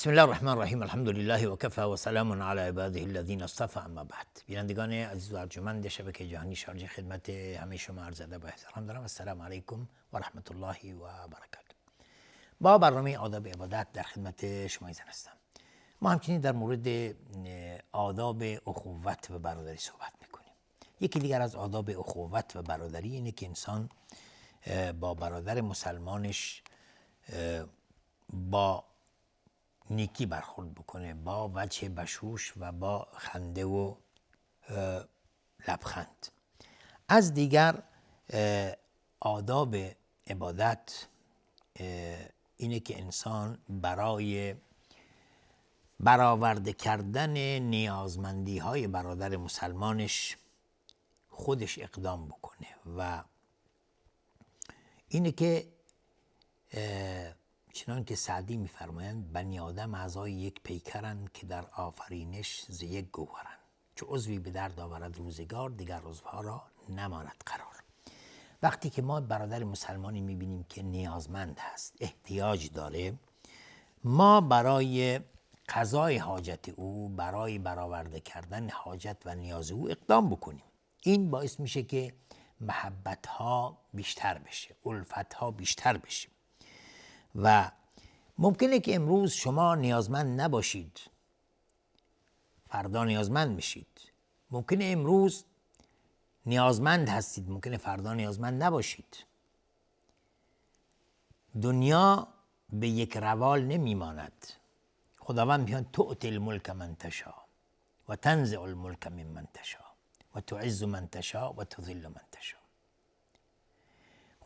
بسم الله الرحمن الرحیم. الحمد لله و کفى و سلام علی عباده الذین اصطفى. اما بعد، بینندگان عزیز و ارجمند شبکه جهانی شارجه، خدمت همه شما عرض ادب و احترام دارم. السلام علیکم و رحمت الله و برکاته. با برنامه آداب عبادت در خدمت شما هستم. ما همچنین در مورد آداب اخوت و برادری صحبت میکنیم. یکی دیگر از آداب اخوت و برادری اینه که انسان با برادر مسلمانش با نیکی برخورد بکنه، با وجه بشوش و با خنده و لبخند. از دیگر آداب عبادت اینه که انسان برای برآورده کردن نیازمندی های برادر مسلمانش خودش اقدام بکنه و اینه که چنان که سعدی می‌فرمایند بنی آدم اعضای یک پیکرند که در آفرینش ز یک گوهرند، چو عضوی به درد آورد روزگار دیگر عضوها را نماند قرار. وقتی که ما برادر مسلمانی می‌بینیم که نیازمند هست، احتیاج داره، ما برای قضای حاجت او، برای برآورده کردن حاجت و نیاز او اقدام بکنیم. این باعث میشه که محبت‌ها بیشتر بشه، الفت‌ها بیشتر بشه. و ممکنه که امروز شما نیازمند نباشید، فردا نیازمند میشید. ممکنه امروز نیازمند هستید، ممکنه فردا نیازمند نباشید. دنیا به یک روال نمیماند. خداوند میگه تؤتی الملک من تشاء و تنزع الملک ممن تشاء و تعز من تشاء و تذل من تشاء.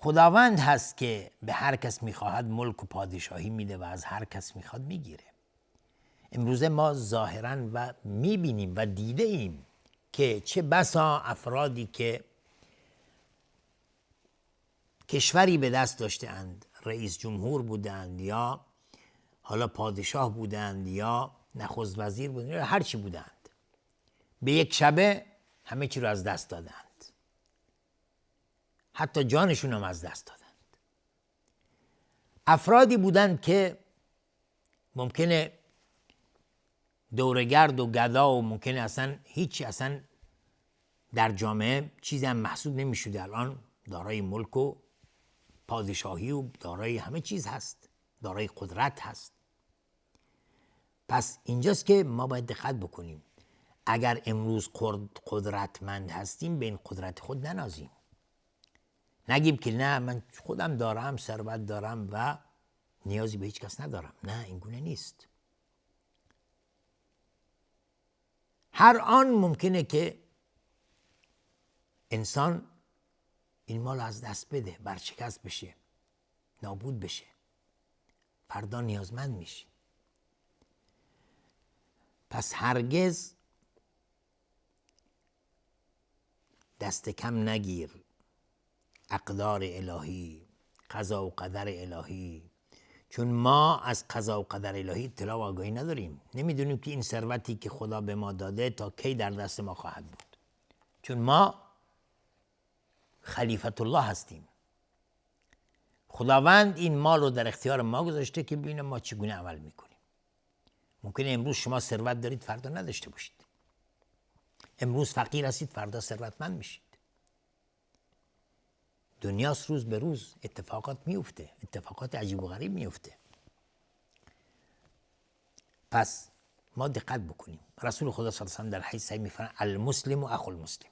خداوند هست که به هر کس میخواهد ملک و پادشاهی میده و از هر کس میخواد میگیره. امروزه ما ظاهراً و میبینیم و دیده ایم که چه بسا افرادی که کشوری به دست داشته اند، رئیس جمهور بودند یا حالا پادشاه بودند یا نخست وزیر بودند یا هر چی بودند، به یک شبه همه چی رو از دست دادند، حتی جانشون هم از دست دادند. افرادی بودند که ممکنه دورگرد و گدا و ممکنه اصلا هیچی اصلا در جامعه چیزی هم محسوب نمیشده، الان دارای ملک و پادشاهی و دارای همه چیز هست، دارای قدرت هست. پس اینجاست که ما باید دقت بکنیم. اگر امروز قدرتمند هستیم به این قدرت خود ننازیم. نگیم که نه من خودم دارم، ثروت دارم و نیازی به هیچ کس ندارم. نه، این گونه نیست. هر آن ممکنه که انسان این مال از دست بده، برشکست بشه، نابود بشه، فردا نیازمند میشه. پس هرگز دست کم نگیر اقدار الهی، قضا و قدر الهی، چون ما از قضا و قدر الهی اطلاع و آگاهی نداریم. نمیدونیم که این ثروتی که خدا به ما داده تا کی در دست ما خواهد بود، چون ما خلیفت الله هستیم. خداوند این مال رو در اختیار ما گذاشته که ببینیم ما چگونه عمل میکنیم. ممکنه امروز شما ثروت دارید فردا نداشته باشید. امروز فقیر هستید فردا ثروتمند میشید. دنیاست روز به روز اتفاقات میفته، اتفاقات عجیب و غریب میفته. پس ما دقت بکنیم. رسول خدا صلی الله علیه و آله در حدیث صحیح میفرماید المسلم و اخو المسلم،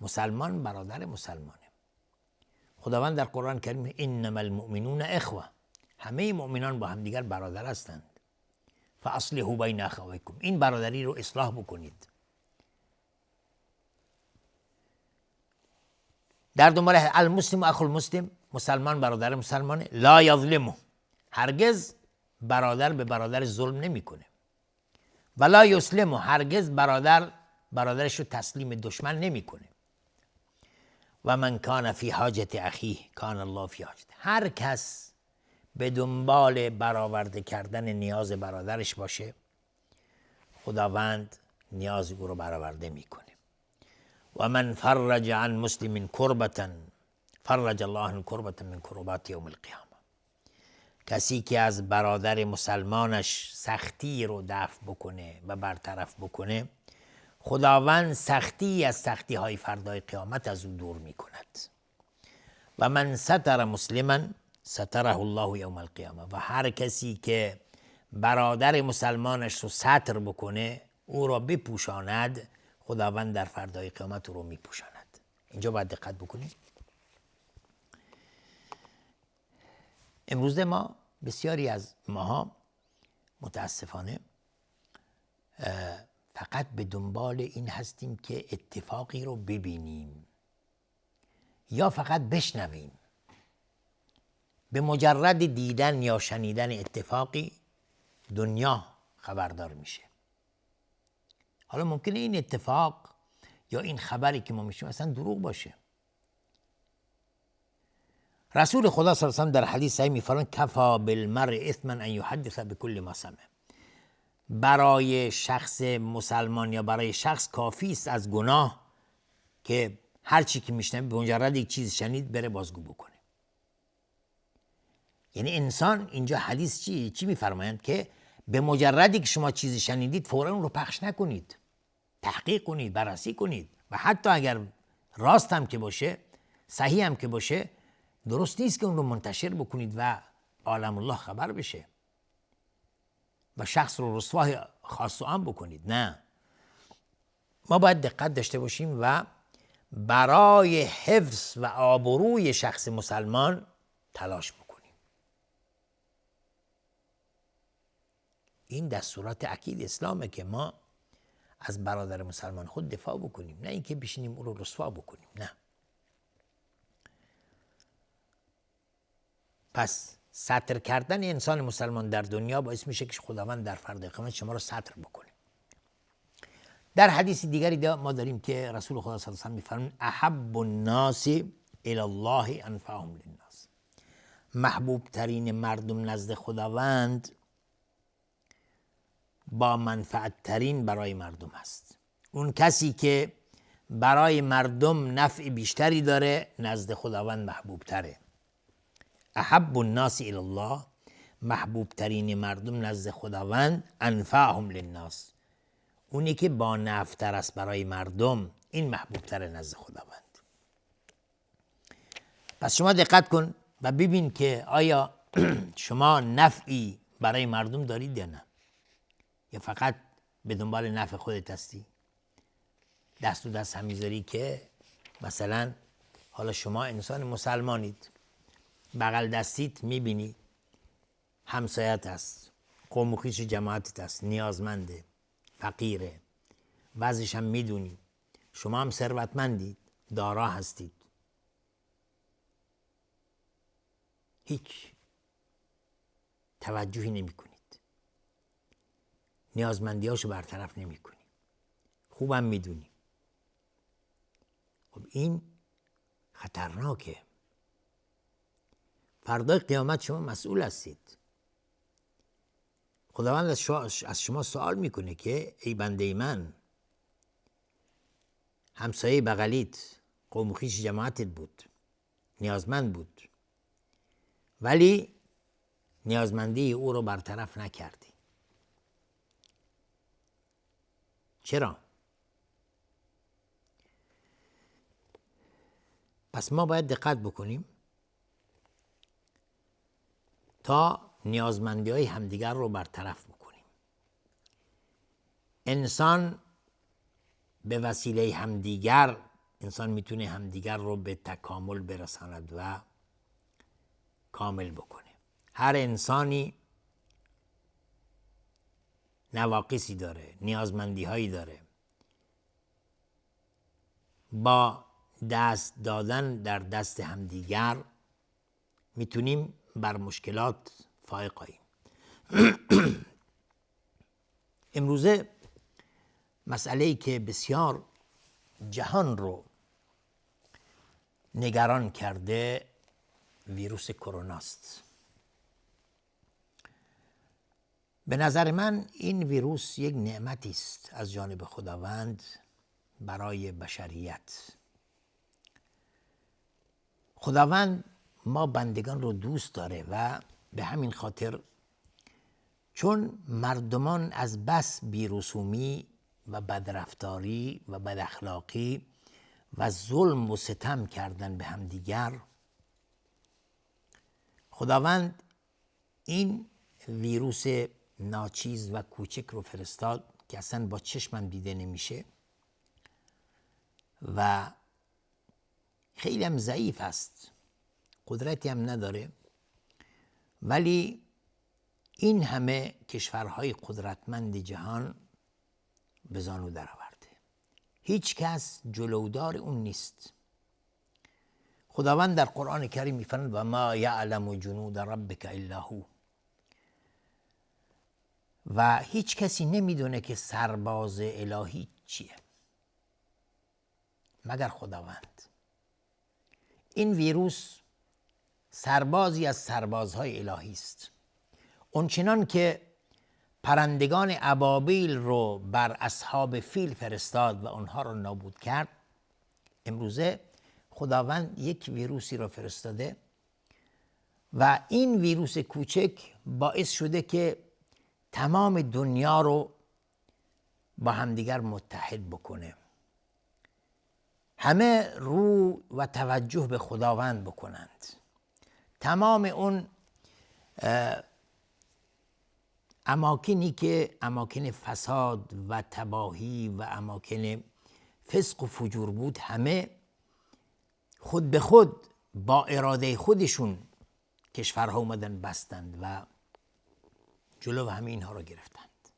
مسلمان برادر مسلمانه. خداوند در قرآن کریم انما المؤمنون اخوه، همه مؤمنان با هم دیگر برادر هستند. فاصلحوا بین اخویکم، این برادری رو اصلاح بکنید. در دنبال المسلم و اخو المسلم، مسلمان برادر مسلمانه. لا یظلمه، هرگز برادر به برادر ظلم نمیکنه. ولا یسلمه، هرگز برادرش رو تسلیم دشمن نمیکنه. و من کان فی حاجت اخیه کان الله فی حاجت، هر کس به دنبال برآورده کردن نیاز برادرش باشه، خداوند نیاز او رو برآورده میکنه. و من فرج عن مسلم کربة فرج الله عن کربة من کربات یوم القیامه. کسی که از برادر مسلمانش سختی رو دفع بکنه و برطرف بکنه، خداوند سختی از سختی های فردای قیامت از او دور می کند. و من ستر مسلما ستره الله یوم القیامه. و هر کسی که برادر مسلمانش رو ستر بکنه، او را بپوشاند، خداوند در فردای قیامت او رو می پوشاند. اینجا باید دقت بکنیم. امروزه ما بسیاری از ماها متاسفانه فقط به دنبال این هستیم که اتفاقی رو ببینیم یا فقط بشنویم. به مجرد دیدن یا شنیدن اتفاقی دنیا خبردار میشه. حالا ممکنه این اتفاق یا این خبری که ما میشیم اصلا دروغ باشه. رسول خدا صلی الله علیه و آله در حدیث صحیح میفرماید کفا بالمرء اثما ان یحدث بكل ما سمع. برای شخص مسلمان یا برای شخص کافی است از گناه که هر چی که میشنوه به مجرد یک چیز شنید بره بازگو بکنه. یعنی انسان اینجا حدیث چی میفرمایند که به مجردی که شما چیزی شنیدید فوراً اون رو پخش نکنید، تحقیق کنید، بررسی کنید و حتی اگر راست هم که باشه، صحیح هم که باشه، درست نیست که اون رو منتشر بکنید و عالم الله خبر بشه و شخص رو رسوای خاص و عام بکنید. نه، ما باید دقت داشته باشیم و برای حفظ و آبروی شخص مسلمان تلاش بکنیم. این دستورات اکید اسلامه که ما از برادر مسلمان خود دفاع بکنیم، نه اینکه بشینیم او رو رسوا بکنیم. نه. پس ستر کردن انسان مسلمان در دنیا باعث میشه که خداوند در فردای قیامت شما رو ستر بکنه. در حدیث دیگری ما داریم که رسول خدا صلی الله علیه و آله میفرمایند احب الناس الی الله انفعهم للناس. محبوب ترین مردم نزد خداوند با منفعت ترین برای مردم هست. اون کسی که برای مردم نفع بیشتری داره نزد خداوند محبوب تره. احب الناس الی الله، محبوب ترین مردم نزد خداوند انفعهم للناس، اونی که با نفع تر است برای مردم، این محبوب تره نزد خداوند. پس شما دقت کن و ببین که آیا شما نفعی برای مردم دارید یا نه، یا فقط به دنبال نفع خودت هستی. دست و دست هم میذاری که مثلا حالا شما انسان مسلمانید، بغل دستیت میبینی همسایت هست، قوم و خویش جماعتت هست، نیازمنده، فقیره، وضعش هم میدونی، شما هم ثروتمندید، دارا هستید، هیچ توجهی نمی کنید، نیازمندیاشو برطرف نمی کنی، خوبم میدونی. خب این خطرناکه. فردای قیامت شما مسئول هستید. خداوند از شما سوال میکنه که ای بنده من، همسایه بغلیت قوم و خویش جماعتت بود، نیازمند بود، ولی نیازمندی او رو برطرف نکردی. چرا؟ پس ما باید دقت بکنیم تا نیازمندی های همدیگر رو برطرف بکنیم. انسان به وسیله همدیگر، انسان میتونه همدیگر رو به تکامل برساند و کامل بکنه. هر انسانی نواقصی داره، نیازمندی هایی داره. با دست دادن در دست همدیگر میتونیم بر مشکلات فائق آییم. امروزه مسئله‌ای که بسیار جهان رو نگران کرده ویروس کرونا است. به نظر من این ویروس یک نعمتی است از جانب خداوند برای بشریت. خداوند ما بندگان رو دوست داره و به همین خاطر چون مردمان از بس بیرسومی و بدرفتاری و بداخلاقی و ظلم و ستم کردن به همدیگر، خداوند این ویروس ناچیز و کوچک رو فرستاد که اصلا با چشمم دیده نمیشه و خیلی هم ضعیف است، قدرتی هم نداره، ولی این همه کشورهای قدرتمند جهان به زانو در آورده. هیچ کس جلودار اون نیست. خداوند در قرآن کریم میفرماید و ما یعلم جنود ربک الا هو، و هیچ کسی نمیدونه که سرباز الهی چیه مگر خداوند. این ویروس سربازی از سربازهای الهی است. اونچنان که پرندگان ابابیل رو بر اصحاب فیل فرستاد و اونها رو نابود کرد، امروزه خداوند یک ویروسی رو فرستاده و این ویروس کوچک باعث شده که تمام دنیا رو با همدیگر متحد بکنه، همه رو و توجه به خداوند بکنند. تمام اون اماکنی که اماکن فساد و تباهی و اماکن فسق و فجور بود، همه خود به خود با اراده خودشون کشورها اومدن بستند و جلو همه اینها رو گرفتند.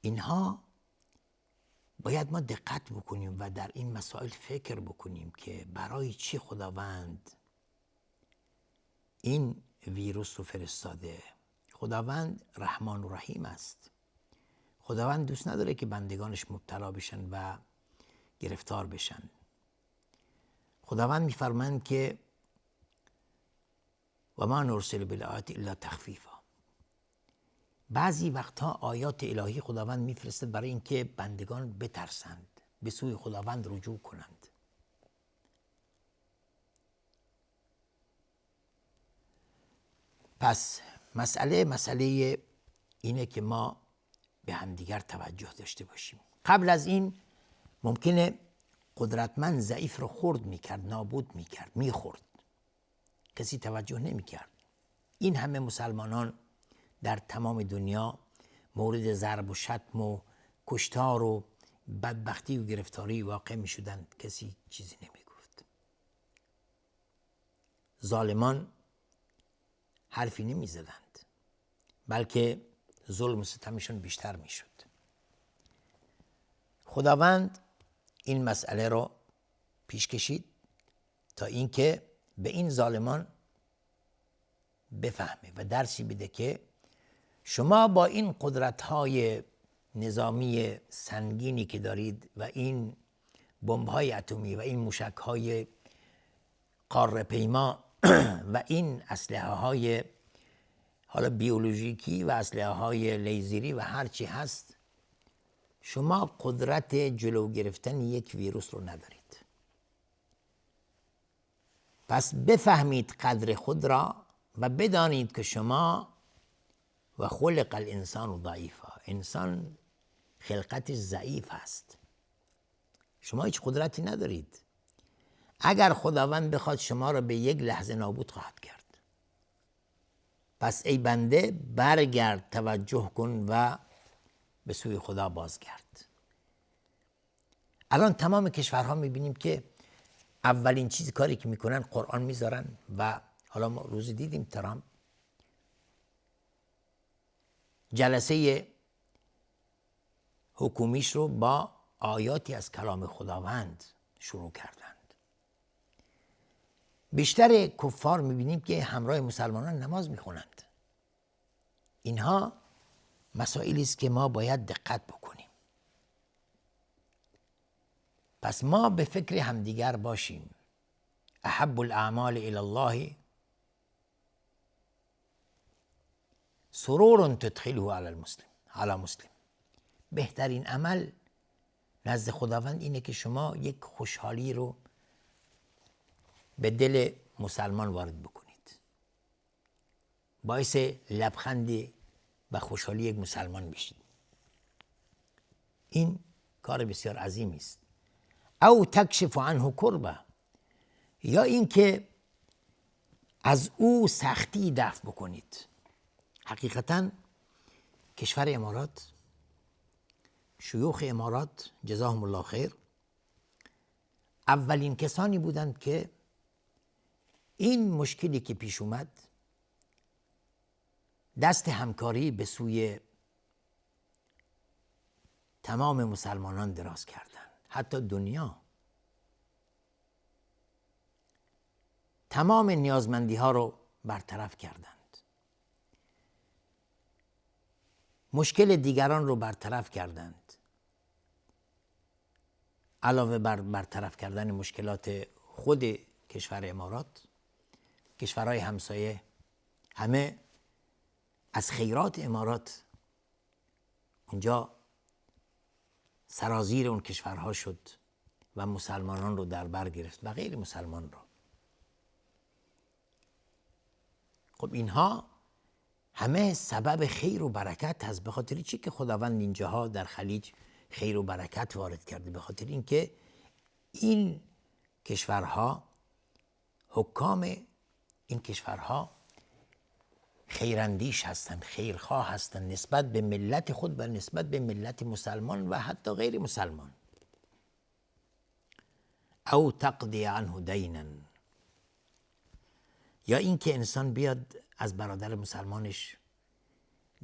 اینها باید ما دقت بکنیم و در این مسائل فکر بکنیم که برای چی خداوند این ویروس رو فرستاده. خداوند رحمان و رحیم است. خداوند دوست نداره که بندگانش مبتلا بشن و گرفتار بشن. خداوند میفرماند که و ما نرسل بالآیات الا تخفیفا. بعضی وقتها آیات الهی خداوند میفرسته برای اینکه بندگان بترسند، به سوی خداوند رجوع کنند. پس مسئله اینه که ما به همدیگر توجه داشته باشیم. قبل از این ممکنه قدرتمند ضعیف رو خرد میکرد، نابود میکرد، میخورد، کسی توجه نمیکرد. این همه مسلمانان در تمام دنیا مورد ضرب و شتم و کشتار و بدبختی و گرفتاری واقع میشدند، کسی چیزی نمیگفت. ظالمان حرفی نمیزدند، بلکه ظلم و ستمشون بیشتر میشد. خداوند این مسئله رو پیش کشید تا اینکه به این ظالمان بفهمه و درسی بده که شما با این قدرت‌های نظامی سنگینی که دارید و این بمب‌های اتمی و این موشک‌های قاره پیما و این اسلحه‌های حالا بیولوژیکی و اسلحه‌های لیزری و هر چی هست، شما قدرت جلو گرفتن یک ویروس رو ندارید. پس بفهمید قدر خود را و بدانید که شما و خلق الانسان ضعیفا، انسان خلقتش ضعیف است. شما هیچ قدرتی ندارید. اگر خداوند بخواد شما را به یک لحظه نابود خواهد کرد. پس ای بنده برگرد، توجه کن و به سوی خدا بازگرد. الان تمام کشورها میبینیم که اولین کاری که میکنن قرآن میذارن و حالا ما روزی دیدیم ترامپ جلسه حکومیش رو با آیاتی از کلام خداوند شروع کردند. بیشتر کفار میبینیم که همراه مسلمانان نماز میخونند. اینها مسائلی است که ما باید دقت بکنیم. پس ما به فکر همدیگر باشیم. احب الاعمال الی الله سرور تدخله علی مسلم. بهترین عمل نزد خداوند اینه که شما یک خوشحالی رو به دل مسلمان وارد بکنید. باعث لبخند و خوشحالی یک مسلمان بشید. این کار بسیار عظیمی است. او تکشف عنه کربه، یا اینکه از او سختی دفع بکنید. حقیقتا کشور امارات، شیوخ امارات جزاهم الله خیر، اولین کسانی بودند که این مشکلی که پیش اومد دست همکاری به سوی تمام مسلمانان دراز کردند. حتی دنیا تمام نیازمندی ها رو برطرف کردند، مشکل دیگران رو برطرف کردند. علاوه بر برطرف کردن مشکلات خود کشور امارات، کشورهای همسایه همه از خیرات امارات اونجا سرازیر اون کشورها شد و مسلمانان رو در بر گرفت و غیر مسلمان رو. خب اینها همه سبب خیر و برکت هست. به خاطر چی که خداوند اینجاها در خلیج خیر و برکت وارد کرده؟ به خاطر اینکه این کشورها، حکام این کشورها خیراندیش هستند، خیرخواه هستند نسبت به ملت خود و نسبت به ملت مسلمان و حتی غیر مسلمان. او تقضی عنه دینا، یا اینکه انسان بیاد از برادر مسلمانش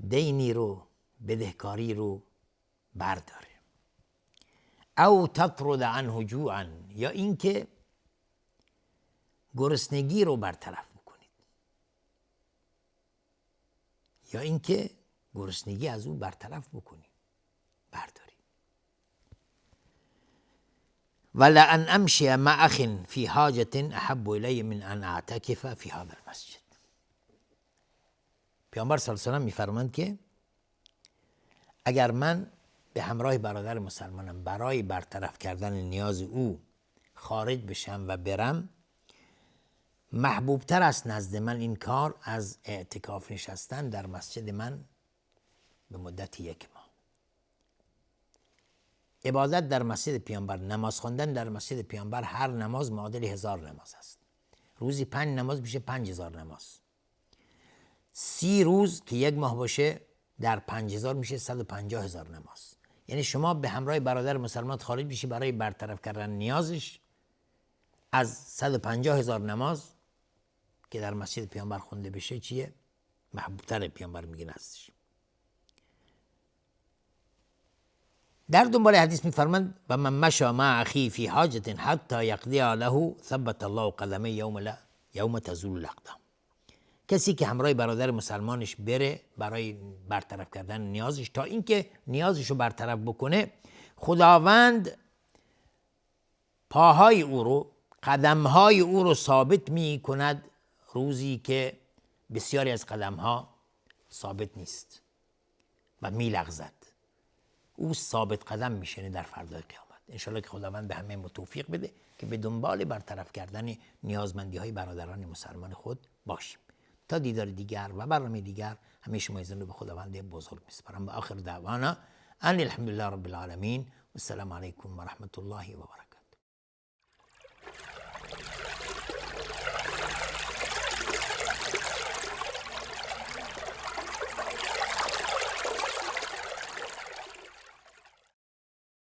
دینی رو، بدهکاری رو برداره. او تطرد عنه جوعا، یا اینکه گرسنگی رو برطرف بکنید، یا اینکه گرسنگی از او برطرف بکنید، برداری. ولأن امشی مع اخ فی حاجة احب الی من ان اعتکف فی هذا المسجد. پیامبر صلی الله علیه و آله میفرمایند که اگر من به همراه برادر مسلمانم برای برطرف کردن نیاز او خارج بشم و برم، محبوبتر است نزد من این کار از اعتکاف نشستن در مسجد من به مدت 1 ماه. عبادت در مسجد پیامبر، نماز خواندن در مسجد پیامبر، هر نماز معادل 1000 نماز است. روزی 5 نماز میشه 5000 نماز. 30 روز که 1 ماه باشه در 5000 میشه 150000 نماز. یعنی شما به همراه برادر مسلمان خارج بشی برای برطرف کردن نیازش، از 150000 نماز که در مسجد پیامبر خونده بشه چیه؟ محبوبتر پیامبر میگه نزدش. در دنبال حدیث میفرمند و من مشى مع اخی فی حاجة حتی یقضی له ثبت الله قدمه یوم تزول الاقدام. کسی که همراه برادر مسلمانش بره برای برطرف کردن نیازش، تا اینکه نیازش رو برطرف بکنه، خداوند پاهای او رو، قدمهای او رو ثابت می کند روزی که بسیاری از قدمها ثابت نیست و می لغزد. او ثابت قدم میشنه در فردای قیامت. انشاءالله که خداوند به همه ما توفیق بده که به دنبال برطرف کردن نیازمندی های برادران مسلمان خود باشیم. تا دیدار دیگر و برنامه دیگر همه شما رو به خداوند بزرگ میسپارم. و آخر دعوانا ان الحمدلله رب العالمین و السلام علیکم و رحمت الله و برکاته.